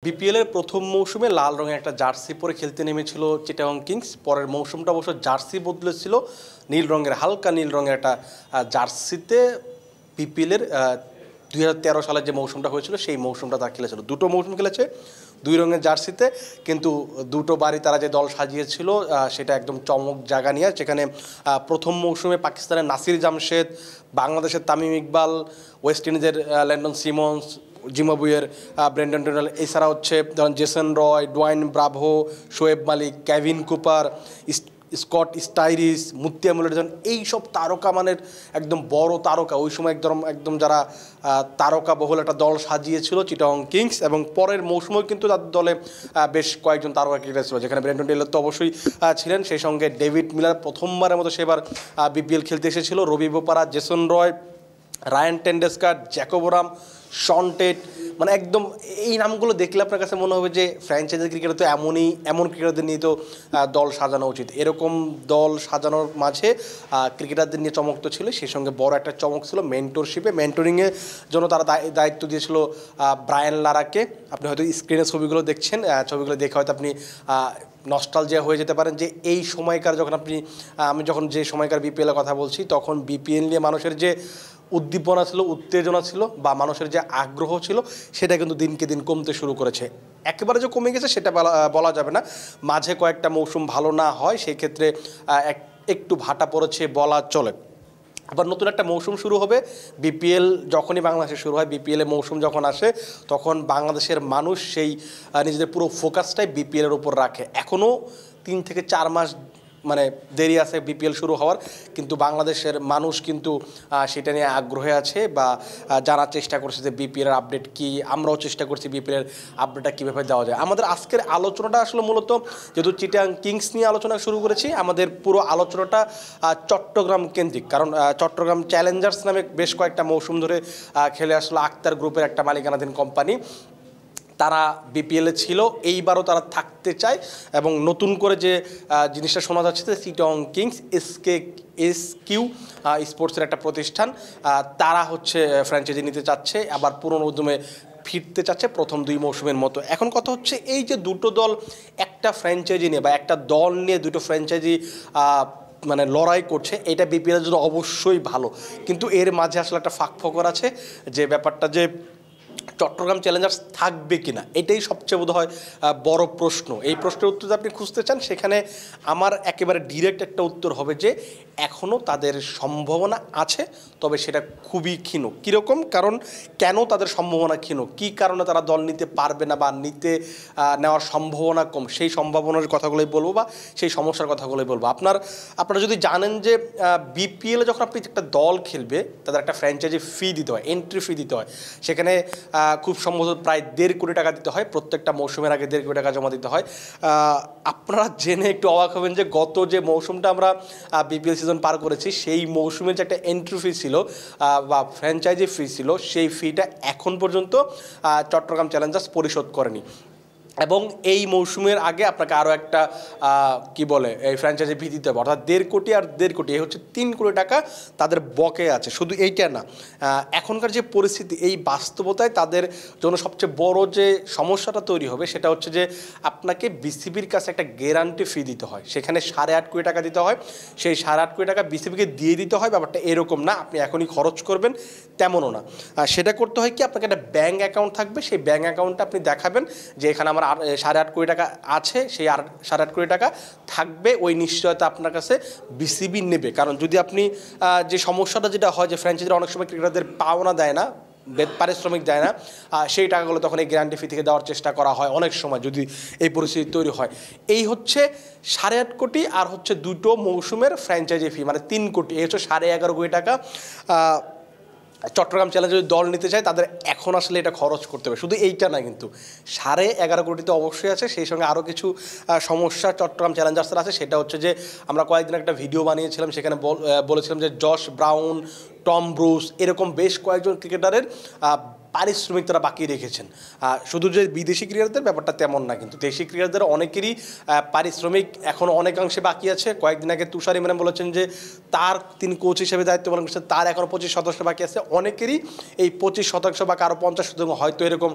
বিপিএলের প্রথম মৌসুমে লাল রঙের একটা জার্সি পরে খেলতে নেমেছিল চিটাগং কিংস। পরের মৌসুমটা অবশ্য জার্সি বদলেছিল, নীল রঙের, হালকা নীল রঙের একটা জার্সিতে বিপিএলের 2013 সালের যে মৌসুমটা হয়েছিল সেই মৌসুমটা তারা খেলেছিল। দুটো মৌসুম খেলেছে দুই রঙের জার্সিতে, কিন্তু দুটো বারই তারা যে দল সাজিয়েছিল সেটা একদম চমক জায়গা নিয়ে। যেখানে প্রথম মৌসুমে পাকিস্তানের নাসির জামশেদ, বাংলাদেশের তামিম ইকবাল, ওয়েস্ট ইন্ডিজের ল্যান্ডন সিমন্স, জিম্বাবুয়ের ব্রেন্ডন টেন্ডল, এছাড়া হচ্ছে ধরেন Jason Roy, Dwayne Bravo, Shoaib Malik, Kevin Cooper, Scott Styris, মুত্তিয়ামুলের, এইসব তারকা মানের একদম বড় তারকা, ওই সময় একদম যারা তারকা বহুল একটা দল সাজিয়েছিল চিটাগং কিংস। এবং পরের মৌসুমেও কিন্তু তাদের দলে বেশ কয়েকজন তারকা ক্রিকেটার ছিল, যেখানে ব্রেন্ডন টেলর তো অবশ্যই ছিলেন, সেই সঙ্গে ডেভিড মিলার প্রথমবারের মতো সেবার বিপিএল খেলতে এসেছিল, Ravi Bopara, Jason Roy, Ryan টেন্ডেসকার, জ্যাকোবোরাম, শন টেট, মানে একদম এই নামগুলো দেখলে আপনার কাছে মনে হবে যে ফ্র্যাঞ্চাইজি ক্রিকেটে তো এমন ক্রিকেটারদের নিয়ে তো দল সাজানো উচিত। এরকম দল সাজানোর মাঝে ক্রিকেটারদের নিয়ে চমক তো ছিল, সেই সঙ্গে বড় একটা চমক ছিল মেন্টরিংয়ের জন্য তারা দায়িত্ব দিয়েছিল ব্রায়ান লারাকে। আপনি হয়তো স্ক্রিনে ছবিগুলো দেখছেন, ছবিগুলো দেখে হয়তো আপনি নস্টালজিয়া হয়ে যেতে পারেন যে এই সময়কার আমি যখন যে সময়কার বিপিএলের কথা বলছি, তখন বিপিএল নিয়ে মানুষের যে উদ্দীপনা ছিল, উত্তেজনা ছিল, বা মানুষের যে আগ্রহ ছিল, সেটা কিন্তু দিনকে দিন কমতে শুরু করেছে। একেবারে যে কমে গেছে সেটা বলা যাবে না, মাঝে কয়েকটা মৌসুম ভালো না হয়, সেই ক্ষেত্রে একটু ভাটা পড়েছে বলা চলে। আবার নতুন একটা মৌসুম শুরু হবে, বিপিএল যখনই বাংলাদেশে শুরু হয়, বিপিএলের মৌসুম যখন আসে, তখন বাংলাদেশের মানুষ সেই নিজেদের পুরো ফোকাসটাই বিপিএলের উপর রাখে। এখনও 3 থেকে 4 মাস মানে দেরি আছে বিপিএল শুরু হওয়ার, কিন্তু বাংলাদেশের মানুষ কিন্তু সেটা নিয়ে আগ্রহে আছে বা জানার চেষ্টা করছে যে বিপিএলের আপডেট কী। আমরাও চেষ্টা করছি বিপিএলের আপডেটটা কীভাবে দেওয়া যায়। আমাদের আজকের আলোচনাটা আসলে মূলত, যেহেতু চিটাগং কিংস নিয়ে আলোচনা শুরু করেছি, আমাদের পুরো আলোচনাটা চট্টগ্রাম কেন্দ্রিক। কারণ চট্টগ্রাম চ্যালেঞ্জার্স নামে বেশ কয়েকটা মৌসুম ধরে খেলে আসলো আক্তার গ্রুপের একটা মালিকানাধীন কোম্পানি। তারা বিপিএলে ছিল, এইবারও তারা থাকতে চায়, এবং নতুন করে যে জিনিসটা শোনা যাচ্ছে যে চিটাগং কিংস এসকিউ স্পোর্টসের একটা প্রতিষ্ঠান, তারা হচ্ছে ফ্র্যাঞ্চাইজি নিতে চাচ্ছে, আবার পুরনো উদ্যমে ফিরতে চাচ্ছে প্রথম 2 মৌসুমের মতো। এখন কথা হচ্ছে, এই যে দুটো দল একটা ফ্র্যাঞ্চাইজি নিয়ে বা একটা দল নিয়ে দুটো ফ্র্যাঞ্চাইজি মানে লড়াই করছে, এটা বিপিএলের জন্য অবশ্যই ভালো, কিন্তু এর মাঝে আসলে একটা ফাঁকফোকর আছে, যে ব্যাপারটা যে চট্টগ্রাম চ্যালেঞ্জার্স থাকবে কিনা, এটাই সবচেয়ে বোধহয় বড় প্রশ্ন। এই প্রশ্নের উত্তর যদি আপনি খুঁজতে চান, সেখানে আমার একেবারে ডিরেক্ট একটা উত্তর হবে যে এখনও তাদের সম্ভাবনা আছে, তবে সেটা খুবই ক্ষীণ। কীরকম কারণ, কেন তাদের সম্ভাবনা ক্ষীণ, কী কারণে তারা দল নিতে পারবে না বা নেওয়ার সম্ভাবনা কম, সেই সম্ভাবনার কথাগুলোই বলবো বা সেই সমস্যার কথাগুলোই বলবো। আপনারা যদি জানেন যে বিপিএলে যখন আপনি একটা দল খেলবে, তাদের একটা ফ্র্যাঞ্চাইজি ফি দিতে হয়, এন্ট্রি ফি দিতে হয়, সেখানে খুব সম্ভবত প্রায় 1.5 কোটি টাকা দিতে হয়, প্রত্যেকটা মৌসুমের আগে 1.5 কোটি টাকা জমা দিতে হয়। আপনারা জেনে একটু অবাক হবেন যে গত যে মৌসুমটা আমরা বিপিএল সিজন পার করেছি, সেই মৌসুমের যে একটা এন্ট্রি ফি ছিল বা ফ্র্যাঞ্চাইজি ফি ছিল, সেই ফিটা এখন পর্যন্ত চট্টগ্রাম চ্যালেঞ্জার্স পরিশোধ করেনি। এবং এই মৌসুমের আগে আপনাকে আরও একটা এই ফ্র্যাঞ্চাইজি ফি দিতে হবে, অর্থাৎ 1.5 কোটি আর 1.5 কোটি, এই হচ্ছে 3 কোটি টাকা তাদের বকে আছে। শুধু এইটা না, এখনকার যে পরিস্থিতি, এই বাস্তবতায় তাদের জন্য সবচেয়ে বড় যে সমস্যাটা তৈরি হবে, সেটা হচ্ছে যে আপনাকে বিসিবির কাছে একটা গ্যারান্টি ফি দিতে হয়, সেখানে 8.5 কোটি টাকা দিতে হয়। সেই 8.5 কোটি টাকা বিসিবিকে দিয়ে দিতে হয়। ব্যাপারটা এরকম না আপনি এখনই খরচ করবেন, তেমনও না। সেটা করতে হয় কি, আপনাকে একটা ব্যাঙ্ক অ্যাকাউন্ট থাকবে, সেই ব্যাঙ্ক অ্যাকাউন্টে আপনি দেখাবেন যে এখানে আমার 8.5 কোটি টাকা আছে, সেই 8.5 কোটি টাকা থাকবে, ওই নিশ্চয়তা আপনার কাছে বিসিবি নেবে। কারণ যদি আপনি যে সমস্যাটা যেটা হয়, যে ফ্র্যাঞ্চাইজিরা অনেক সময় ক্রিকেটারদের পাওনা দেয় না, পারিশ্রমিক দেয় না, সেই টাকাগুলো তখন এই গ্যারান্টি ফি থেকে দেওয়ার চেষ্টা করা হয় অনেক সময়, যদি এই পরিস্থিতি তৈরি হয়। এই হচ্ছে 8.5 কোটি, আর হচ্ছে দুটো মৌসুমের ফ্র্যাঞ্চাইজি ফি, মানে 3 কোটি। এই হচ্ছে 11.5 কোটি টাকা চট্টগ্রাম চ্যালেঞ্জ যদি দল নিতে চায়, তাদের এখন আসলে এটা খরচ করতে হবে। শুধু এইটা না, কিন্তু 11.5 কোটি তো অবশ্যই আছে, সেই সঙ্গে আরও কিছু সমস্যা চট্টগ্রাম চ্যালেঞ্জার্সের আছে। সেটা হচ্ছে যে আমরা কয়েকদিন একটা ভিডিও বানিয়েছিলাম, সেখানে বলেছিলাম যে জশ ব্রাউন, টম ব্রুস, এরকম বেশ কয়েকজন ক্রিকেটারের পারিশ্রমিক তারা বাকি রেখেছেন। শুধু যে বিদেশি ক্রিকেটারদের ব্যাপারটা তেমন না, কিন্তু দেশি ক্রিকেটারদের অনেকেরই পারিশ্রমিক এখন অনেকাংশে বাকি আছে। কয়েকদিন আগে তুষার ইমরান বলেছেন যে তিনি কোচ হিসেবে দায়িত্ব পালন করছেন, তার এখনও 25% বাকি আছে। অনেকেরই এই 25% বা কারো 50% হয়তো এরকম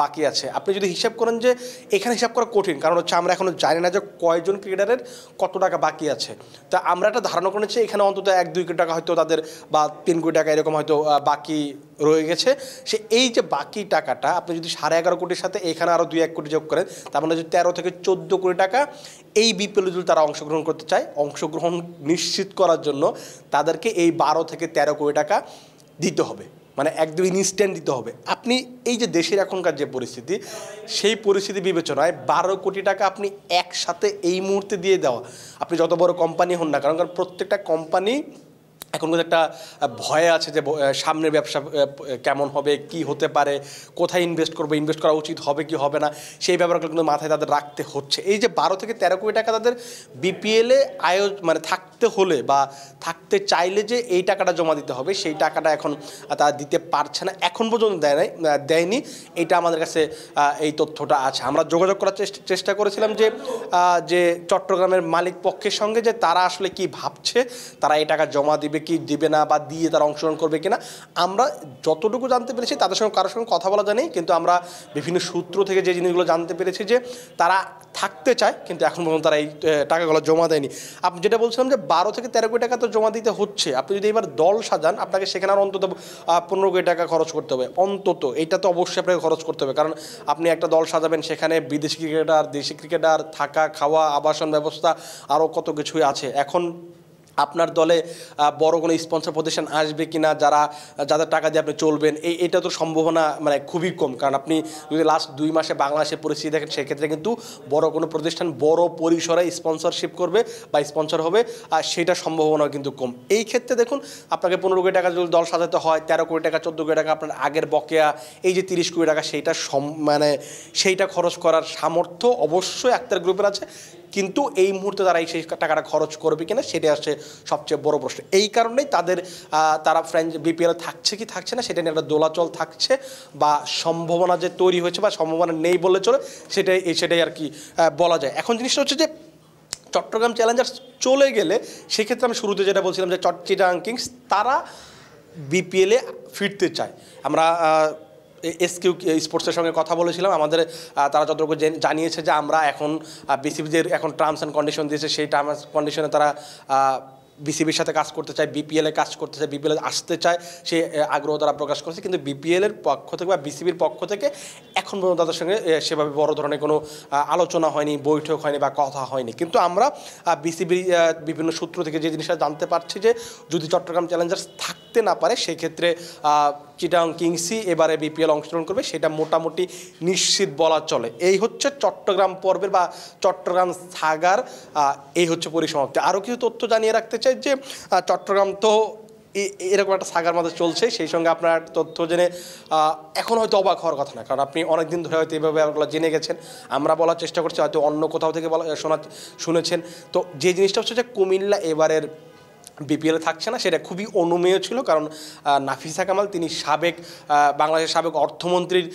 বাকি আছে। আপনি যদি হিসাব করেন যে এখানে হিসাব করা কঠিন, কারণ হচ্ছে আমরা এখনও জানি না যে কয়জন ক্রিকেটারের কত টাকা বাকি আছে। তা আমরা একটা ধারণা করেছি এখানে অন্তত 1-2 কোটি টাকা হয়তো তাদের, বা 3 কোটি টাকা এরকম হয়তো বাকি রয়ে গেছে। এই যে বাকি টাকাটা আপনি যদি 11.5 কোটির সাথে এখানে আরও 2-1 কোটি যোগ করেন, তার মানে যদি 13 থেকে 14 কোটি টাকা এই বিপিএলে যদি তারা অংশগ্রহণ করতে চায়, অংশগ্রহণ নিশ্চিত করার জন্য তাদেরকে এই 12 থেকে 13 কোটি টাকা দিতে হবে, মানে একদম ইনস্ট্যান্ট দিতে হবে। আপনি এই যে দেশের এখনকার যে পরিস্থিতি, সেই পরিস্থিতি বিবেচনায় 12 কোটি টাকা আপনি একসাথে এই মুহূর্তে দিয়ে দেওয়া, আপনি যত বড় কোম্পানি হন না, কারণ প্রত্যেকটা কোম্পানি এখন কিন্তু একটা ভয় আছে যে সামনের ব্যবসা কেমন হবে, কি হতে পারে, কোথায় ইনভেস্ট করবে, ইনভেস্ট করা উচিত হবে কি হবে না, সেই ব্যাপারগুলো কিন্তু মাথায় তাদের রাখতে হচ্ছে। এই যে 12 থেকে 13 কোটি টাকা তাদের বিপিএলে মানে থাকতে হলে বা থাকতে চাইলে যে এই টাকাটা জমা দিতে হবে, সেই টাকাটা এখন তারা দিতে পারছে না, এখন পর্যন্ত দেয়নি। এটা আমাদের কাছে এই তথ্যটা আছে। আমরা যোগাযোগ করার চেষ্টা করেছিলাম যে চট্টগ্রামের মালিক পক্ষের সঙ্গে, যে তারা আসলে কি ভাবছে, তারা এই টাকা জমা দিবে কি দিবে না, বা দিয়ে তারা অংশগ্রহণ করবে কিনা। আমরা যতটুকু জানতে পেরেছি, তাদের সঙ্গে কারোর সঙ্গে কথা বলা জানি, কিন্তু আমরা বিভিন্ন সূত্র থেকে যে জিনিসগুলো জানতে পেরেছি যে তারা থাকতে চায়, কিন্তু এখন পর্যন্ত তারা এই টাকাগুলো জমা দেয়নি। আপনি যেটা বলছিলাম যে 12 থেকে 13 কোটি টাকা তো জমা দিতে হচ্ছে, আপনি যদি এবার দল সাজান, আপনাকে সেখানে আর অন্তত 15 কোটি টাকা খরচ করতে হবে অন্তত। এইটা তো অবশ্যই আপনাকে খরচ করতে হবে, কারণ আপনি একটা দল সাজাবেন, সেখানে বিদেশি ক্রিকেটার, দেশি ক্রিকেটার, থাকা খাওয়া, আবাসন ব্যবস্থা, আরও কত কিছুই আছে। এখন আপনার দলে বড় কোনো স্পন্সর প্রতিষ্ঠান আসবে কিনা, যাদের টাকা দিয়ে আপনি চলবেন, এটা তো সম্ভাবনা মানে খুবই কম। কারণ আপনি যদি লাস্ট 2 মাসে বাংলাদেশের পরিস্থিতি দেখেন, সেক্ষেত্রে কিন্তু বড় কোনো প্রতিষ্ঠান বড় পরিসরে স্পন্সরশিপ করবে বা স্পন্সর হবে, আর সেটা সম্ভাবনা কিন্তু কম। এই ক্ষেত্রে দেখুন, আপনাকে 15 কোটি টাকা যদি দল সাজাতে হয়, 13 কোটি টাকা 14 কোটি টাকা আপনার আগের বকেয়া, এই যে 30 কোটি টাকা, সেইটা খরচ করার সামর্থ্য অবশ্যই আক্তার গ্রুপের আছে। কিন্তু এই মুহূর্তে তারা সেই টাকাটা খরচ করবে কিনা, সেটা হচ্ছে সবচেয়ে বড় প্রশ্ন। এই কারণেই তারা বিপিএল থাকছে কি থাকছে না, সেটা নিয়ে একটা দোলাচল থাকছে, বা সম্ভাবনা যে তৈরি হয়েছে বা সম্ভাবনা নেই বললে চলে, সেটাই আর কি বলা যায়। এখন জিনিসটা হচ্ছে যে চট্টগ্রাম চ্যালেঞ্জার্স চলে গেলে, সেক্ষেত্রে আমি শুরুতে যেটা বলছিলাম যে চিটাগাং কিংস তারা বিপিএলে ফিরতে চায়। আমরা এসকিউ স্পোর্টসের সঙ্গে কথা বলেছিলাম, তারা যতটুকু জানিয়েছে যে আমরা এখন বিসিবি যে এখন টার্মস অ্যান্ড কন্ডিশন দিয়েছে, সেই টার্মস কন্ডিশনে তারা বিসিবির সাথে কাজ করতে চায়, বিপিএলে কাজ করতে চায়, বিপিএলে আসতে চায়, সে আগ্রহ তারা প্রকাশ করেছে। কিন্তু বিপিএলের পক্ষ থেকে বা বিসিবির পক্ষ থেকে এখন পর্যন্ত তাদের সঙ্গে সেভাবে বড় ধরনের কোনো আলোচনা হয়নি, বৈঠক হয়নি বা কথা হয়নি। কিন্তু আমরা বিসিবির বিভিন্ন সূত্র থেকে যে জিনিসটা জানতে পারছি, যে যদি চট্টগ্রাম চ্যালেঞ্জার্স থাকতে না পারে, সেক্ষেত্রে চিটাগাং কিংসই এবারে বিপিএল অংশগ্রহণ করবে, সেটা মোটামুটি নিশ্চিত বলা চলে। এই হচ্ছে চট্টগ্রাম পর্বের বা চট্টগ্রাম সাগার এই হচ্ছে পরিসমাপ্তি। আরও কিছু তথ্য জানিয়ে রাখতে চাই যে চট্টগ্রাম তো এরকম একটা সাগার মধ্যে চলছে, সেই সঙ্গে আপনার তথ্য জেনে এখন হয়তো অবাক হওয়ার কথা না, কারণ আপনি অনেক দিন ধরে হয়তো এইভাবে ব্যাপারগুলো জেনে গেছেন। আমরা বলার চেষ্টা করছি, হয়তো অন্য কোথাও থেকে শুনেছেন। তো যে জিনিসটা হচ্ছে যে কুমিল্লা এবারের বিপিএলে থাকছে না, সেটা খুবই অনুমেয় ছিল, কারণ নাফিসা কামাল, তিনি বাংলাদেশের সাবেক অর্থমন্ত্রীর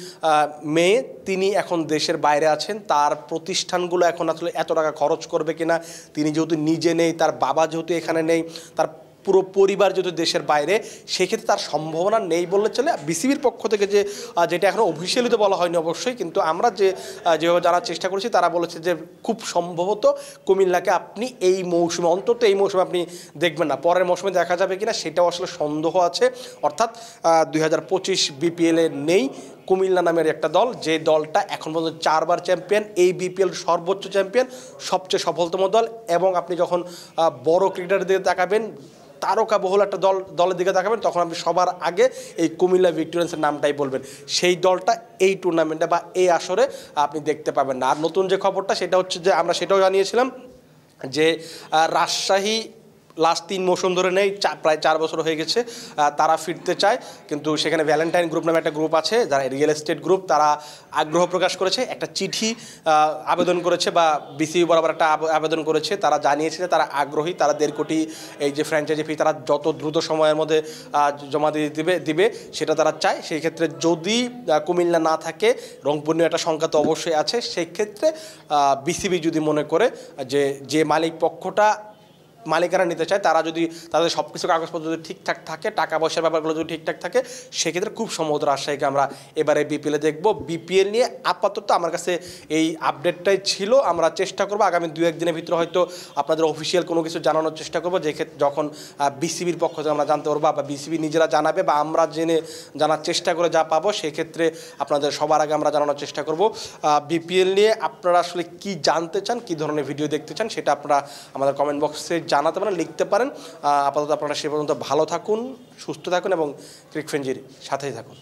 মেয়ে, তিনি এখন দেশের বাইরে আছেন। তার প্রতিষ্ঠানগুলো এখন আসলে এত টাকা খরচ করবে কিনা, তিনি যেহেতু নিজে নেই, তার বাবা যেহেতু এখানে নেই, তার পুরো পরিবার যেহেতু দেশের বাইরে, সেক্ষেত্রে তার সম্ভাবনা নেই বললে চলে। বিসিবির পক্ষ থেকে যেটা এখনও অফিসিয়ালি তো বলা হয়নি অবশ্যই, কিন্তু আমরা যেভাবে জানার চেষ্টা করেছি, তারা বলেছে যে খুব সম্ভবত কুমিল্লাকে আপনি এই মৌসুমে, অন্তত এই মৌসুমে আপনি দেখবেন না, পরের মৌসুমে দেখা যাবে কিনা সেটাও আসলে সন্দেহ আছে। অর্থাৎ 2025 বিপিএলে নেই কুমিল্লা নামের একটা দল, যে দলটা এখন পর্যন্ত 4 বার চ্যাম্পিয়ন, এই বিপিএল সর্বোচ্চ চ্যাম্পিয়ন, সবচেয়ে সফলতম দল। এবং আপনি যখন বড় ক্রিকেটার দিয়ে তাকাবেন, তারকাবহুল একটা দলের দিকে তাকাবেন, তখন আপনি সবার আগে এই কুমিল্লা ভিক্টোরিয়ান্সের নামটাই বলবেন। সেই দলটা এই টুর্নামেন্টে বা এই আসরে আপনি দেখতে পাবেন না। আর নতুন যে খবরটা, সেটা হচ্ছে যে আমরা সেটাও জানিয়েছিলাম যে রাজশাহী লাস্ট 3 মৌসুম ধরে নেই, প্রায় 4 বছর হয়ে গেছে, তারা ফিরতে চায়। কিন্তু সেখানে ভ্যালেন্টাইন গ্রুপ নামে একটা গ্রুপ আছে, যারা রিয়েল এস্টেট গ্রুপ, তারা আগ্রহ প্রকাশ করেছে, একটা চিঠি আবেদন করেছে বা বিসিবি বরাবর একটা আবেদন করেছে। তারা জানিয়েছে যে তারা আগ্রহী, তারা 1.5 কোটি এই যে ফ্র্যাঞ্চাইজি ফি তারা যত দ্রুত সময়ের মধ্যে জমা দিয়ে দিবে সেটা তারা চায়। সেই ক্ষেত্রে যদি কুমিল্লা না থাকে, রংপুর নিয়ে একটা সংখ্যা তো অবশ্যই আছে, সেই ক্ষেত্রে বিসিবি যদি মনে করে যে মালিক পক্ষটা মালিকানা নিতে চায়, তারা যদি তাদের সব কিছু কাগজপত্র যদি ঠিকঠাক থাকে, টাকা পয়সার ব্যাপারগুলো যদি ঠিকঠাক থাকে, সেক্ষেত্রে খুব সম্ভবত রাজশাহীকে আমরা এবারে বিপিএলে দেখব। বিপিএল নিয়ে আপাতত আমার কাছে এই আপডেটটাই ছিল। আমরা চেষ্টা করবো আগামী 2-1 দিনের ভিতরে হয়তো আপনাদের অফিসিয়াল কোনো কিছু জানানোর চেষ্টা করবো, যে যখন বিসিবির পক্ষ থেকে আমরা জানতে পারবো বা বিসিবি নিজেরা জানাবে বা আমরা জানার চেষ্টা করে যা পাবো, সেক্ষেত্রে আপনাদের সবার আগে আমরা জানানোর চেষ্টা করব। বিপিএল নিয়ে আপনারা আসলে কি জানতে চান, কী ধরনের ভিডিও দেখতে চান, সেটা আপনারা আমাদের কমেন্ট বক্সে জানাতে পারেন, লিখতে পারেন। আপাতত আপনারা সে পর্যন্ত ভালো থাকুন, সুস্থ থাকুন এবং ক্রিক ফ্রেঞ্জির সাথেই থাকুন।